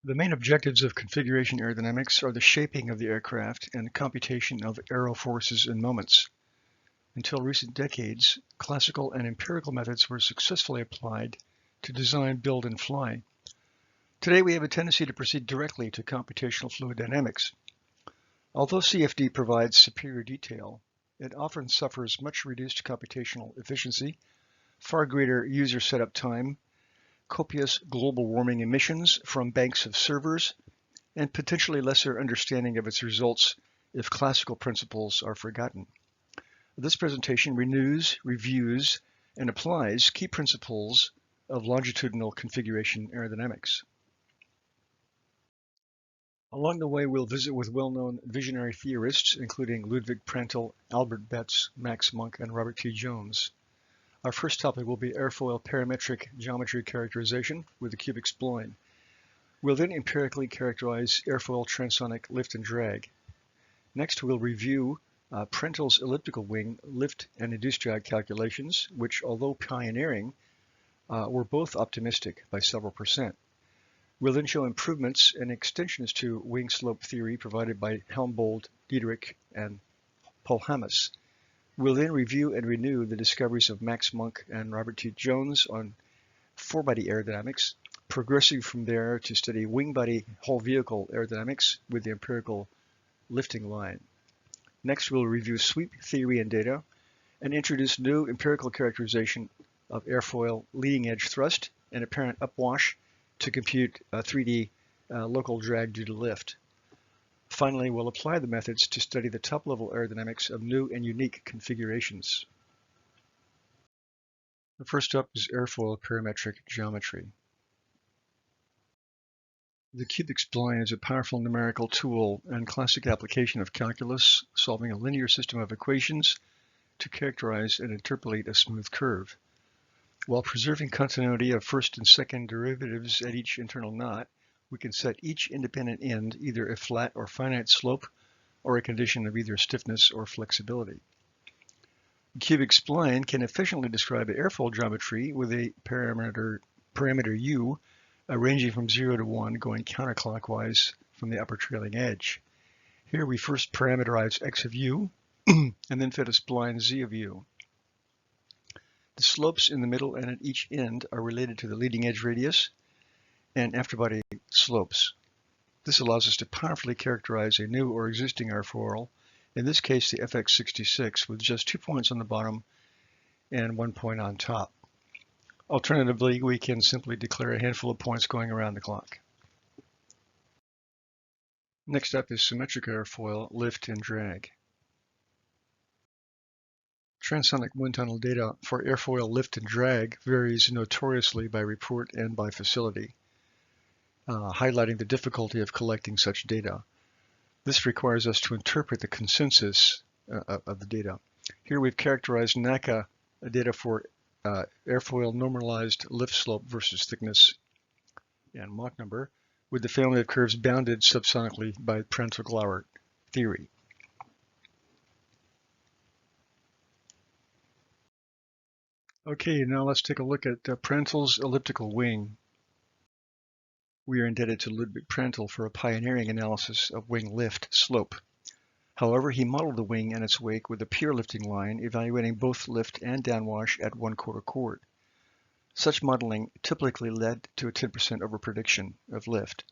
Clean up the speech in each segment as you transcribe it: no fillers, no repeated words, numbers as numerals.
The main objectives of configuration aerodynamics are the shaping of the aircraft and computation of aero forces and moments. Until recent decades, classical and empirical methods were successfully applied to design, build, and fly. Today, we have a tendency to proceed directly to computational fluid dynamics. Although CFD provides superior detail, it often suffers much reduced computational efficiency, far greater user setup time, copious global warming emissions from banks of servers, and potentially lesser understanding of its results if classical principles are forgotten. This presentation renews, reviews, and applies key principles of longitudinal configuration aerodynamics. Along the way, we'll visit with well-known visionary theorists, including Ludwig Prandtl, Albert Betz, Max Monk, and Robert T. Jones. Our first topic will be airfoil parametric geometry characterization with the cubic spline. We'll then empirically characterize airfoil transonic lift and drag. Next, we'll review Prandtl's elliptical wing lift and induced drag calculations, which, although pioneering, were both optimistic by several percent. We'll then show improvements and extensions to wing slope theory provided by Helmbold, Diederik, and Polhamus. We'll then review and renew the discoveries of Max Monk and Robert T. Jones on four-body aerodynamics, progressing from there to study wing-body whole vehicle aerodynamics with the empirical lifting line. Next, we'll review sweep theory and data and introduce new empirical characterization of airfoil leading edge thrust and apparent upwash to compute 3D local drag due to lift. Finally, we'll apply the methods to study the top-level aerodynamics of new and unique configurations. The first up is airfoil parametric geometry. The cubic spline is a powerful numerical tool and classic application of calculus, solving a linear system of equations to characterize and interpolate a smooth curve. While preserving continuity of first and second derivatives at each internal knot, we can set each independent end either a flat or finite slope or a condition of either stiffness or flexibility. The cubic spline can efficiently describe an airfoil geometry with a parameter u ranging from 0 to 1 going counterclockwise from the upper trailing edge. Here we first parameterize x of u and then fit a spline z of u. The slopes in the middle and at each end are related to the leading edge radius and afterbody slopes. This allows us to powerfully characterize a new or existing airfoil, in this case the FX66, with just 2 points on the bottom and 1 point on top. Alternatively, we can simply declare a handful of points going around the clock. Next up is symmetrical airfoil lift and drag. Transonic wind tunnel data for airfoil lift and drag varies notoriously by report and by facility, highlighting the difficulty of collecting such data. This requires us to interpret the consensus of the data. Here we've characterized NACA data for airfoil normalized lift slope versus thickness and Mach number with the family of curves bounded subsonically by Prandtl-Glauert theory. Okay, now let's take a look at Prandtl's elliptical wing. We are indebted to Ludwig Prandtl for a pioneering analysis of wing lift slope. However, he modeled the wing and its wake with a pure lifting line, evaluating both lift and downwash at 1/4 chord. Such modeling typically led to a 10% overprediction of lift.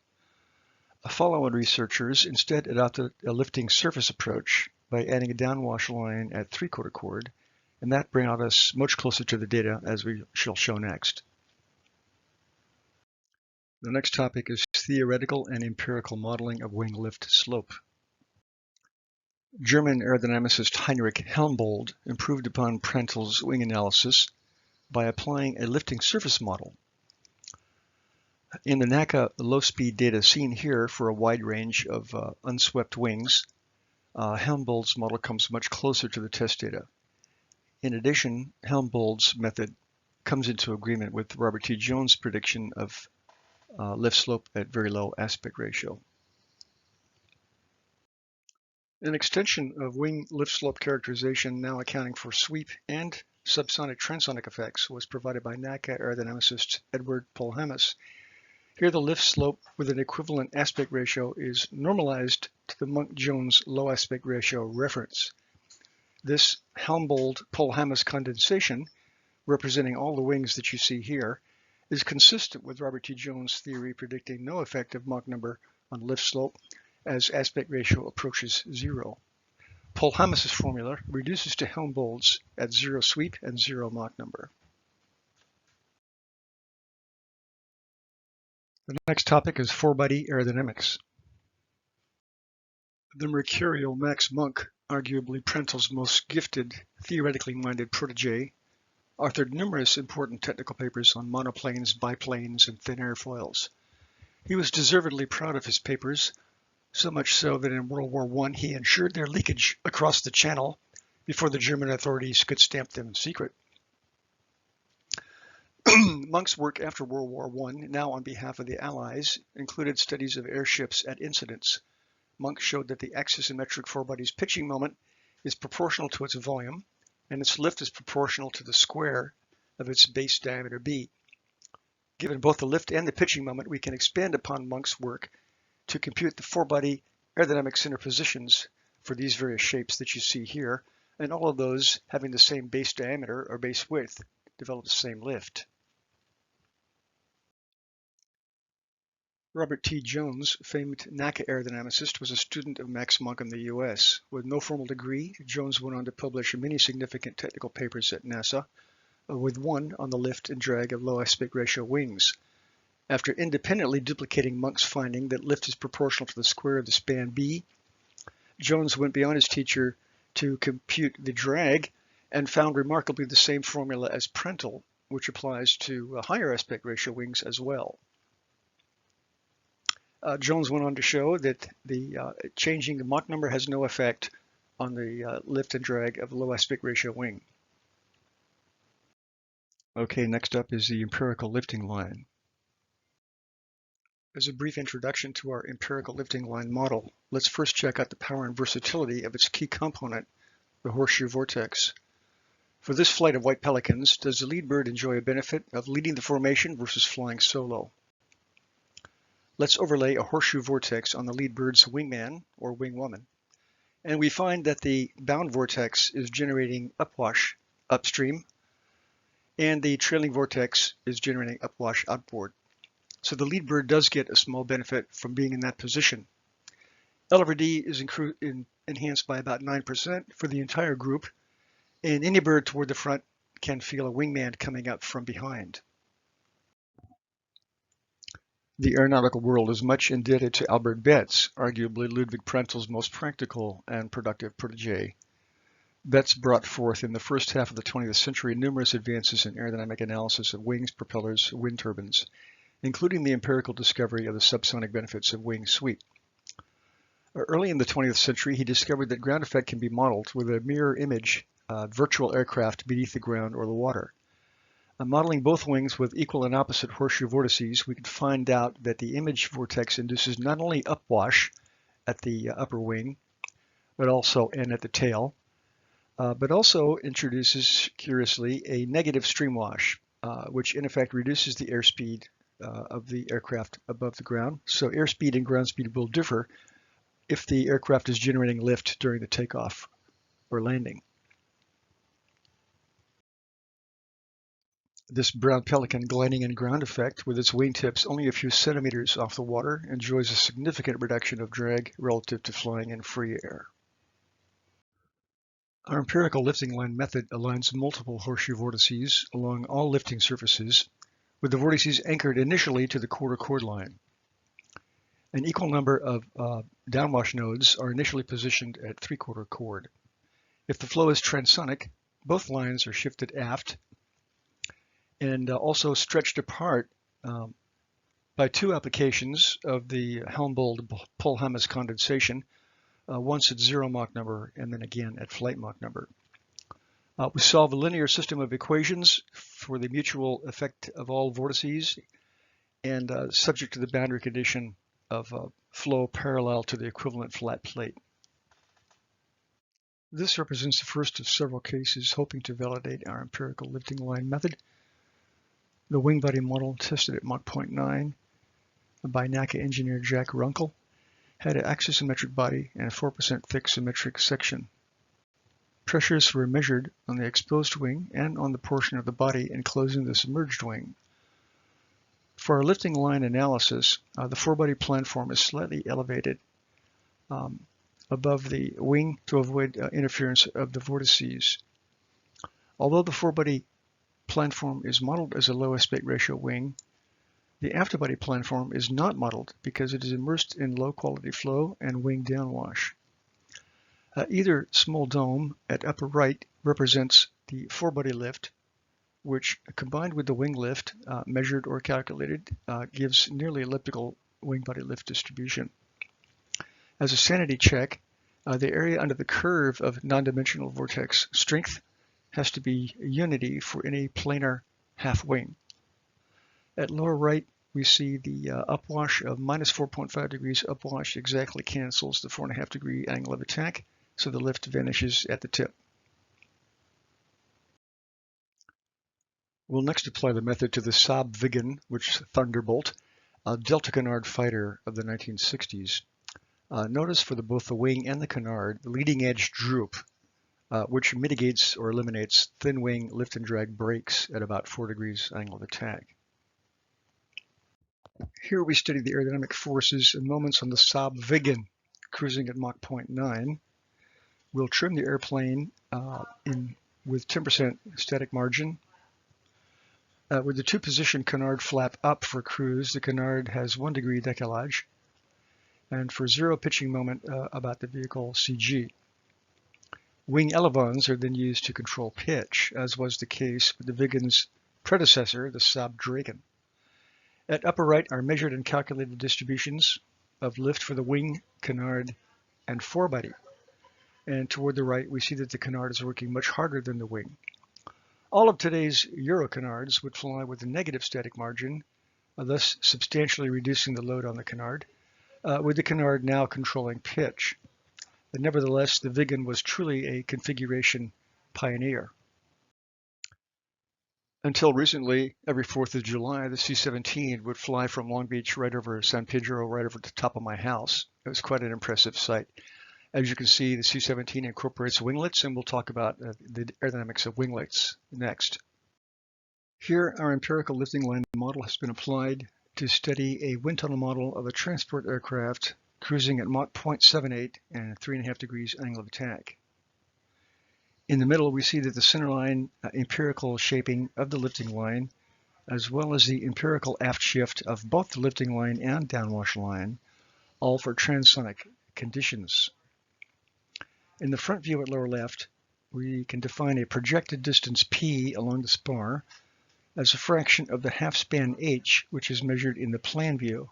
Follow-on researchers instead adopted a lifting surface approach by adding a downwash line at 3/4 chord, and that brought us much closer to the data, as we shall show next. The next topic is theoretical and empirical modeling of wing lift slope. German aerodynamicist Heinrich Helmbold improved upon Prandtl's wing analysis by applying a lifting surface model. In the NACA low-speed data seen here for a wide range of unswept wings, Helmbold's model comes much closer to the test data. In addition, Helmbold's method comes into agreement with Robert T. Jones' prediction of lift slope at very low aspect ratio. An extension of wing lift slope characterization, now accounting for sweep and subsonic transonic effects, was provided by NACA aerodynamicist Edward Polhamus. Here the lift slope with an equivalent aspect ratio is normalized to the Monk-Jones low aspect ratio reference. This Helmbold-Polhammer condensation, representing all the wings that you see here, is consistent with Robert T. Jones' theory predicting no effect of Mach number on lift slope as aspect ratio approaches 0. Polhammer's formula reduces to Helmbold's at 0 sweep and 0 Mach number. The next topic is four-body aerodynamics. The mercurial Max Monk, arguably Prentle's most gifted, theoretically minded protege, authored numerous important technical papers on monoplanes, biplanes, and thin airfoils. He was deservedly proud of his papers, so much so that in World War I he ensured their leakage across the Channel before the German authorities could stamp them secret. Monk's work after World War I, now on behalf of the Allies, included studies of airships at incidence. Monk showed that the axisymmetric forebody's pitching moment is proportional to its volume, and its lift is proportional to the square of its base diameter b. Given both the lift and the pitching moment, we can expand upon Monk's work to compute the four-body aerodynamic center positions for these various shapes that you see here, and all of those having the same base diameter or base width develop the same lift. Robert T. Jones, famed NACA aerodynamicist, was a student of Max Monk in the U.S. With no formal degree, Jones went on to publish many significant technical papers at NASA, with one on the lift and drag of low aspect ratio wings. After independently duplicating Monk's finding that lift is proportional to the square of the span B, Jones went beyond his teacher to compute the drag and found remarkably the same formula as Prentle, which applies to higher aspect ratio wings as well. Jones went on to show that the changing the Mach number has no effect on the lift and drag of a low aspect ratio wing. Okay, next up is the empirical lifting line. As a brief introduction to our empirical lifting line model, let's first check out the power and versatility of its key component, the horseshoe vortex. For this flight of white pelicans, does the lead bird enjoy a benefit of leading the formation versus flying solo? Let's overlay a horseshoe vortex on the lead bird's wingman or wingwoman, and we find that the bound vortex is generating upwash upstream, and the trailing vortex is generating upwash outboard. So the lead bird does get a small benefit from being in that position. L over D is enhanced by about 9% for the entire group, and any bird toward the front can feel a wingman coming up from behind. The aeronautical world is much indebted to Albert Betz, arguably Ludwig Prentle's most practical and productive protege. Betz brought forth in the first half of the 20th century numerous advances in aerodynamic analysis of wings, propellers, wind turbines, including the empirical discovery of the subsonic benefits of wing sweep. Early in the 20th century, he discovered that ground effect can be modeled with a mirror image virtual aircraft beneath the ground or the water. Modeling both wings with equal and opposite horseshoe vortices, we could find out that the image vortex induces not only upwash at the upper wing, but also and at the tail, but also introduces, curiously, a negative streamwash, which in effect reduces the airspeed of the aircraft above the ground. So airspeed and ground speed will differ if the aircraft is generating lift during the takeoff or landing. This brown pelican gliding in ground effect with its wingtips only a few centimeters off the water enjoys a significant reduction of drag relative to flying in free air. Our empirical lifting line method aligns multiple horseshoe vortices along all lifting surfaces, with the vortices anchored initially to the quarter chord line. An equal number of downwash nodes are initially positioned at three-quarter chord. If the flow is transonic, both lines are shifted aft and also stretched apart by two applications of the Helmbold-Polhammer condensation, once at 0 Mach number and then again at flight Mach number. We solve a linear system of equations for the mutual effect of all vortices and subject to the boundary condition of flow parallel to the equivalent flat plate. This represents the first of several cases hoping to validate our empirical lifting line method. The wing body model tested at Mach 0.9 by NACA engineer Jack Runkle, had an axisymmetric body and a 4% thick symmetric section. Pressures were measured on the exposed wing and on the portion of the body enclosing the submerged wing. For our lifting line analysis, the four-body planform is slightly elevated above the wing to avoid interference of the vortices. Although the four-body planform is modeled as a low aspect ratio wing, the afterbody planform is not modeled because it is immersed in low-quality flow and wing downwash. Either small dome at upper right represents the four-body lift, which combined with the wing lift measured or calculated gives nearly elliptical wing body lift distribution. As a sanity check, the area under the curve of non-dimensional vortex strength has to be unity for any planar half wing. At lower right, we see the upwash of minus 4.5 degrees upwash exactly cancels the 4.5 degree angle of attack, so the lift vanishes at the tip. We'll next apply the method to the Saab Viggen, which is a Thunderbolt, a Delta Canard fighter of the 1960s. Notice for both the wing and the canard, the leading edge droop, which mitigates or eliminates thin wing lift and drag brakes at about 4 degrees angle of attack. Here we study the aerodynamic forces and moments on the Saab Viggen, cruising at Mach 0.9. We'll trim the airplane with 10% static margin. With the two-position canard flap up for cruise, the canard has 1 degree décalage, and for zero pitching moment about the vehicle CG. Wing elevons are then used to control pitch, as was the case with the Viggen's predecessor, the Saab Draken. At upper right are measured and calculated distributions of lift for the wing, canard, and forebody. And toward the right, we see that the canard is working much harder than the wing. All of today's Euro canards would fly with a negative static margin, thus substantially reducing the load on the canard, with the canard now controlling pitch. But nevertheless, the Viggen was truly a configuration pioneer. Until recently, every 4th of July, the C-17 would fly from Long Beach right over San Pedro, right over the top of my house. It was quite an impressive sight. As you can see, the C-17 incorporates winglets, and we'll talk about the aerodynamics of winglets next. Here, our empirical lifting line model has been applied to study a wind tunnel model of a transport aircraft cruising at Mach 0.78 and 3.5 degrees angle of attack. In the middle, we see that the centerline empirical shaping of the lifting line, as well as the empirical aft shift of both the lifting line and downwash line, all for transonic conditions. In the front view at lower left, we can define a projected distance P along the spar as a fraction of the half span H, which is measured in the plan view.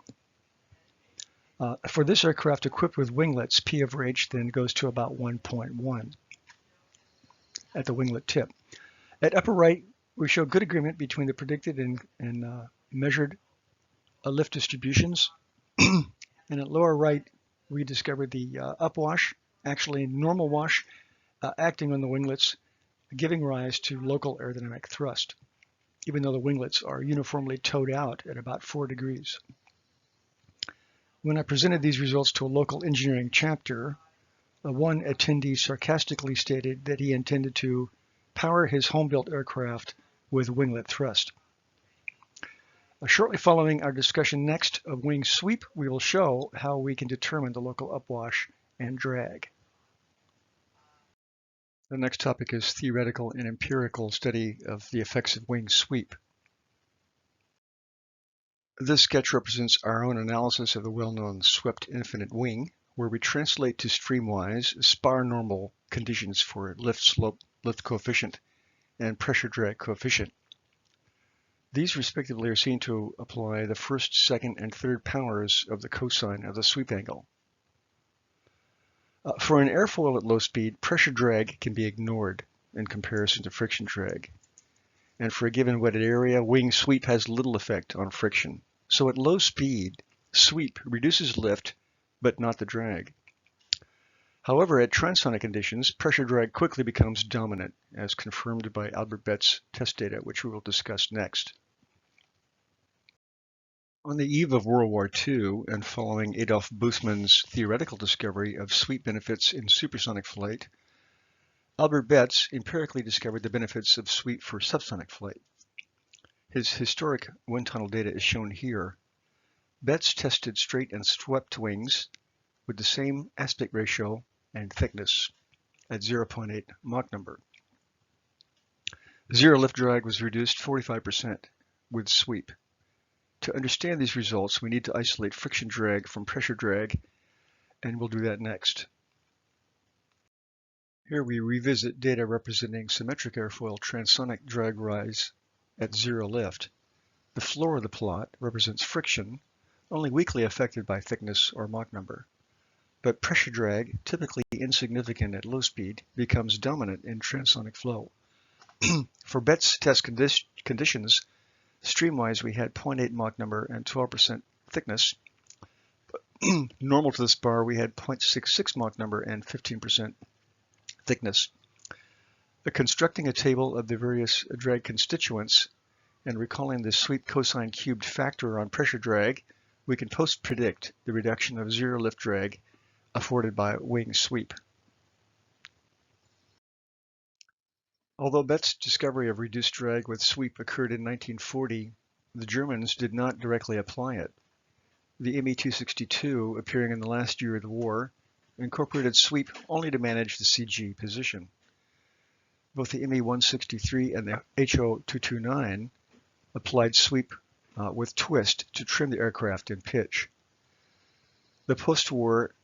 For this aircraft equipped with winglets, P over H then goes to about 1.1 at the winglet tip. At upper right, we show good agreement between the predicted and measured lift distributions. And at lower right, we discover the upwash, actually normal wash, acting on the winglets, giving rise to local aerodynamic thrust, even though the winglets are uniformly towed out at about 4 degrees. When I presented these results to a local engineering chapter, one attendee sarcastically stated that he intended to power his home-built aircraft with winglet thrust. Shortly following our discussion next of wing sweep, we will show how we can determine the local upwash and drag. The next topic is theoretical and empirical study of the effects of wing sweep. This sketch represents our own analysis of the well-known swept infinite wing, where we translate to streamwise spar normal conditions for lift slope, lift coefficient, and pressure drag coefficient. These respectively are seen to apply the first, second, and third powers of the cosine of the sweep angle. For an airfoil at low speed, pressure drag can be ignored in comparison to friction drag. And for a given wetted area, wing sweep has little effect on friction. So at low speed, sweep reduces lift, but not the drag. However, at transonic conditions, pressure drag quickly becomes dominant, as confirmed by Albert Betz' test data, which we will discuss next. On the eve of World War II and following Adolf Bussmann's theoretical discovery of sweep benefits in supersonic flight, Albert Betz empirically discovered the benefits of sweep for subsonic flight. His historic wind tunnel data is shown here. Betz tested straight and swept wings with the same aspect ratio and thickness at 0.8 Mach number. Zero lift drag was reduced 45% with sweep. To understand these results, we need to isolate friction drag from pressure drag, and we'll do that next. Here we revisit data representing symmetric airfoil transonic drag rise at zero lift. The floor of the plot represents friction, only weakly affected by thickness or Mach number. But pressure drag, typically insignificant at low speed, becomes dominant in transonic flow. For Betz test conditions, streamwise we had 0.8 Mach number and 12% thickness. Normal to this bar we had 0.66 Mach number and 15% thickness. Constructing a table of the various drag constituents and recalling the sweep cosine cubed factor on pressure drag, we can post-predict the reduction of zero lift drag afforded by wing sweep. Although Betz's discovery of reduced drag with sweep occurred in 1940, the Germans did not directly apply it. The Me-262, appearing in the last year of the war, incorporated sweep only to manage the CG position. Both the Me-163 and the HO-229 applied sweep with twist to trim the aircraft in pitch. The post-war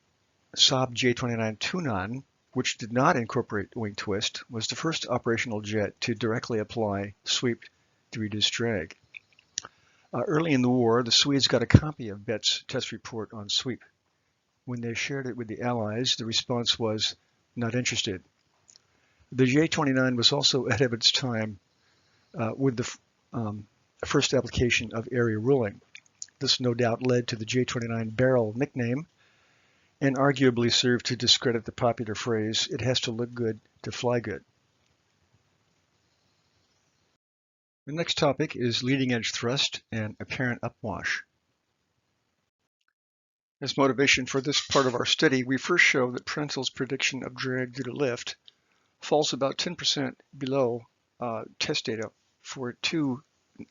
Saab J-29 Tunan, which did not incorporate wing twist, was the first operational jet to directly apply sweep to reduce drag. Early in the war, the Swedes got a copy of Betz's test report on sweep. When they shared it with the Allies, the response was, "Not interested." The J-29 was also ahead of its time with the first application of area ruling. This no doubt led to the J-29 barrel nickname, and arguably served to discredit the popular phrase, "It has to look good to fly good." The next topic is leading edge thrust and apparent upwash. As motivation for this part of our study, we first show that Prentle's prediction of drag due to lift falls about 10% below test data for two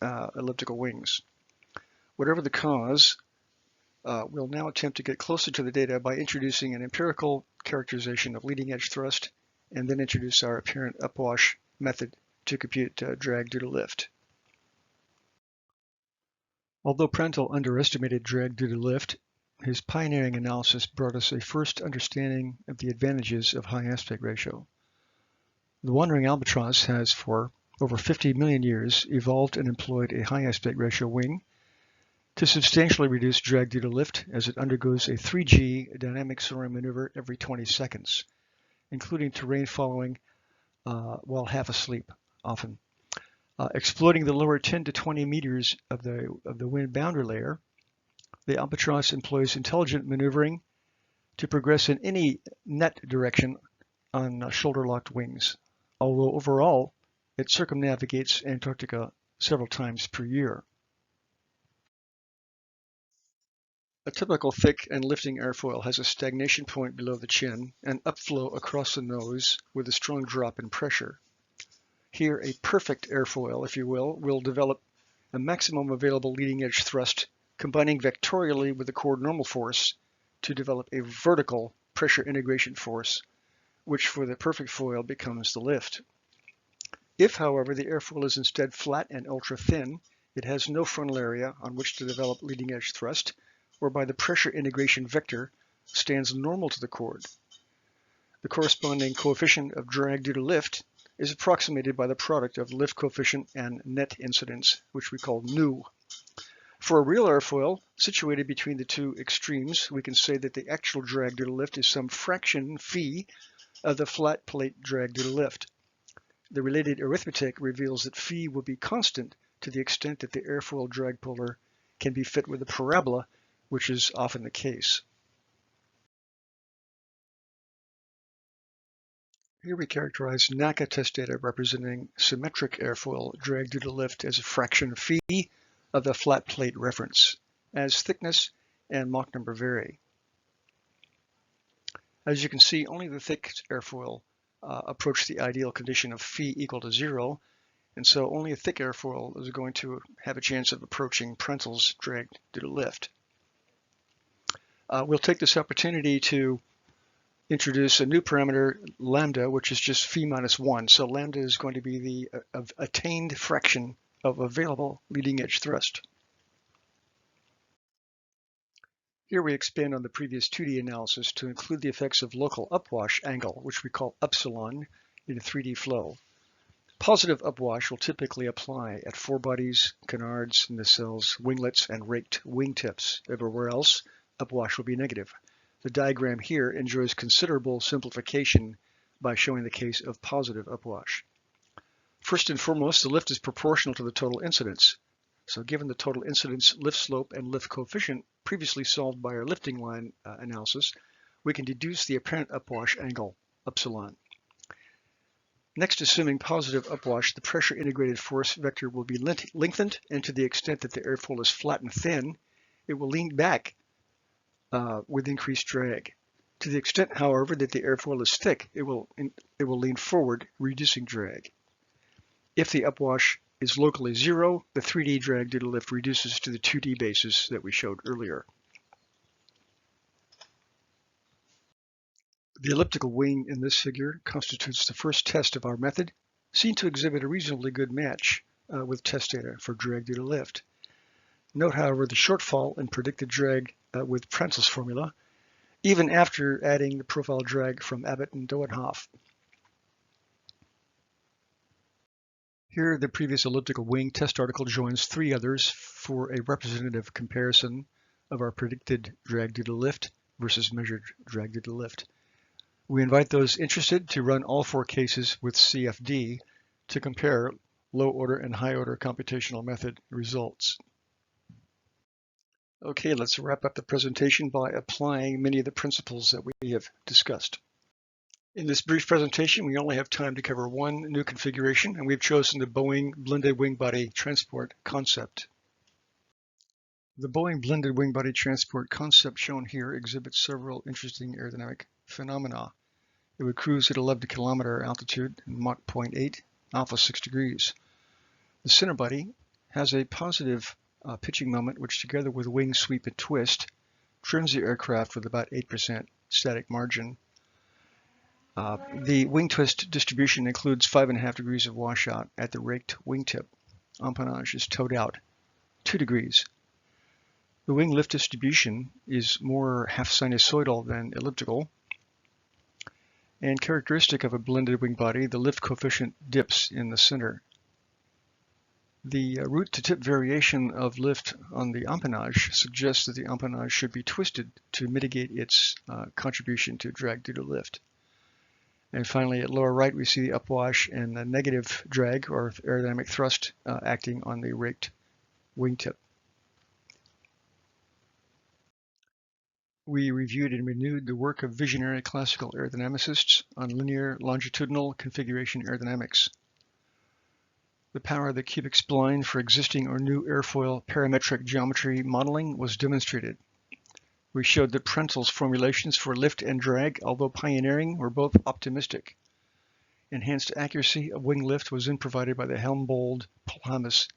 elliptical wings. Whatever the cause, we'll now attempt to get closer to the data by introducing an empirical characterization of leading edge thrust and then introduce our apparent upwash method to compute drag due to lift. Although Prentle underestimated drag due to lift, his pioneering analysis brought us a first understanding of the advantages of high aspect ratio. The wandering albatross has for over 50 million years evolved and employed a high aspect ratio wing to substantially reduce drag due to lift as it undergoes a 3G dynamic soaring maneuver every 20 seconds, including terrain following while half asleep often. Exploiting the lower 10 to 20 meters of the wind boundary layer, the albatross employs intelligent maneuvering to progress in any net direction on shoulder-locked wings, although overall it circumnavigates Antarctica several times per year. A typical thick and lifting airfoil has a stagnation point below the chin and upflow across the nose with a strong drop in pressure. Here, a perfect airfoil, if you will develop a maximum available leading edge thrust, combining vectorially with the chord normal force to develop a vertical pressure integration force, which for the perfect foil becomes the lift. If, however, the airfoil is instead flat and ultra thin, it has no frontal area on which to develop leading edge thrust, whereby the pressure integration vector stands normal to the chord. The corresponding coefficient of drag due to lift is approximated by the product of lift coefficient and net incidence, which we call nu. For a real airfoil situated between the two extremes, we can say that the actual drag due to lift is some fraction phi of the flat plate drag due to lift. The related arithmetic reveals that phi will be constant to the extent that the airfoil drag polar can be fit with a parabola, which is often the case. Here we characterize NACA test data representing symmetric airfoil drag due to lift as a fraction phi of the flat plate reference. as thickness and Mach number vary. As you can see, only the thick airfoil approach the ideal condition of phi equal to 0, and so only a thick airfoil is going to have a chance of approaching Prenttl's drag due to lift. We'll take this opportunity to introduce a new parameter, lambda, which is just phi minus 1. So lambda is going to be the attained fraction of available leading edge thrust. Here we expand on the previous 2D analysis to include the effects of local upwash angle, which we call upsilon, in a 3D flow. Positive upwash will typically apply at forebodies, canards, nacelles, winglets, and raked wingtips. Everywhere else, upwash will be negative. The diagram here enjoys considerable simplification by showing the case of positive upwash. First and foremost, the lift is proportional to the total incidence. So given the total incidence, lift slope, and lift coefficient previously solved by our lifting line analysis, we can deduce the apparent upwash angle, upsilon. Next, assuming positive upwash, the pressure integrated force vector will be lengthened, and to the extent that the airfoil is flat and thin, it will lean back with increased drag. To the extent, however, that the airfoil is thick, it will lean forward, reducing drag. If the upwash is locally 0, the 3D drag due to lift reduces to the 2D basis that we showed earlier. The elliptical wing in this figure constitutes the first test of our method, seen to exhibit a reasonably good match with test data for drag due to lift. Note, however, the shortfall in predicted drag with Prenttl's formula, even after adding the profile drag from Abbott and Dowenhoff. Here, the previous elliptical wing test article joins 3 others for a representative comparison of our predicted drag due to lift versus measured drag due to lift. We invite those interested to run all 4 cases with CFD to compare low-order and high-order computational method results. Okay, let's wrap up the presentation by applying many of the principles that we have discussed. In this brief presentation, we only have time to cover one new configuration, and we've chosen the Boeing blended wing-body transport concept. The Boeing blended wing-body transport concept shown here exhibits several interesting aerodynamic phenomena. It would cruise at 11 kilometer altitude and Mach 0.8, alpha 6 degrees. The center body has a positive pitching moment, which together with wing sweep and twist, trims the aircraft with about 8% static margin. The wing twist distribution includes 5.5 degrees of washout at the raked wingtip. Empennage is towed out 2 degrees. The wing lift distribution is more half sinusoidal than elliptical. And characteristic of a blended wing body, the lift coefficient dips in the center. The root to tip variation of lift on the empennage suggests that the empennage should be twisted to mitigate its contribution to drag due to lift. And finally, at lower right, we see the upwash and the negative drag or aerodynamic thrust acting on the raked wingtip. We reviewed and renewed the work of visionary classical aerodynamicists on linear longitudinal configuration aerodynamics. The power of the cubic spline for existing or new airfoil parametric geometry modeling was demonstrated. We showed that Prenttl's formulations for lift and drag, although pioneering, were both optimistic. Enhanced accuracy of wing lift was then provided by the Helmbold-Polhamus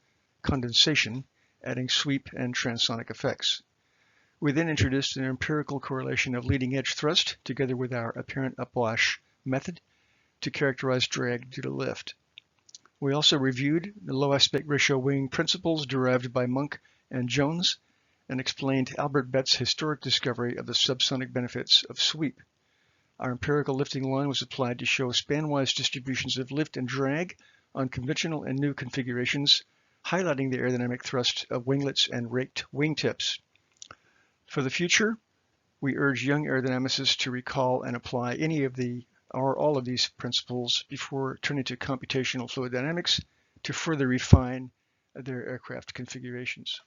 condensation, adding sweep and transonic effects. We then introduced an empirical correlation of leading edge thrust together with our apparent upwash method to characterize drag due to lift. We also reviewed the low aspect ratio wing principles derived by Monk and Jones and explained Albert Bett's historic discovery of the subsonic benefits of sweep. Our empirical lifting line was applied to show span-wise distributions of lift and drag on conventional and new configurations, highlighting the aerodynamic thrust of winglets and raked wingtips. For the future, we urge young aerodynamicists to recall and apply any of the or all of these principles before turning to computational fluid dynamics to further refine their aircraft configurations.